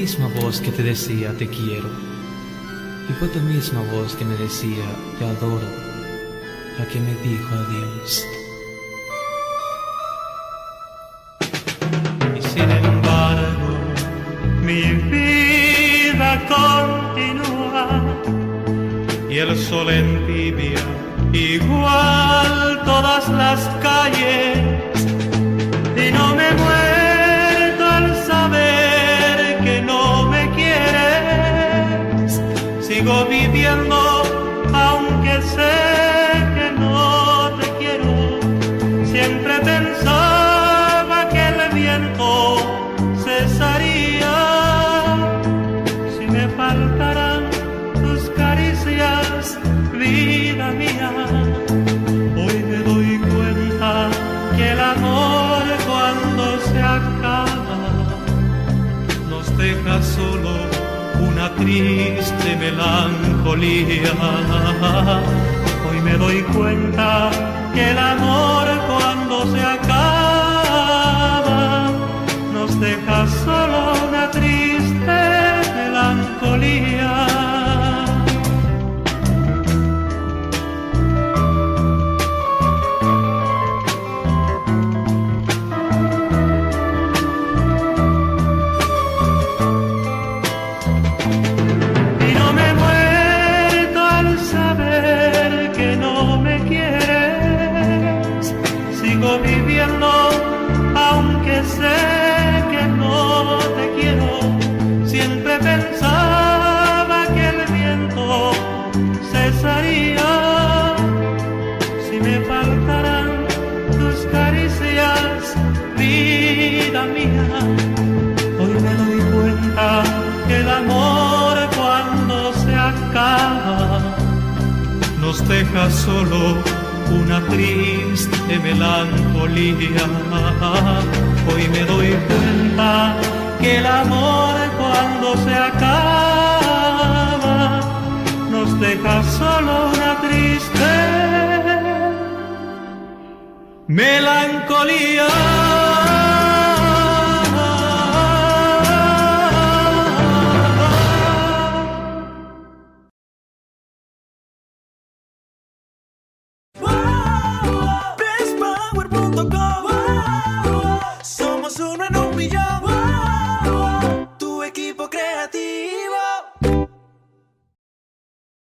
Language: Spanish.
misma voz que te decía te quiero, y fue tu misma voz que me decía te adoro, la que me dijo adiós. Y sin embargo, mi vida continúa, y el sol entibia igual todas las calles, y no me muerto al saber que no me quieres. Sigo viviendo aunque sé que no te quiero. Siempre pensaba que el viento cesaría si me faltaran tus caricias, vida mía. Hoy me doy cuenta que el amor cuando se acaba nos deja solo una triste melancolía. Hoy me doy cuenta que el amor cuando se acaba nos deja solo una triste melancolía. Sigo viviendo aunque sé que no te quiero. Siempre pensaba que el viento cesaría si me faltaran tus caricias, vida mía. Hoy me doy cuenta que el amor cuando se acaba nos deja solo una triste melancolía. Hoy me doy cuenta que el amor cuando se acaba nos deja solo una triste melancolía.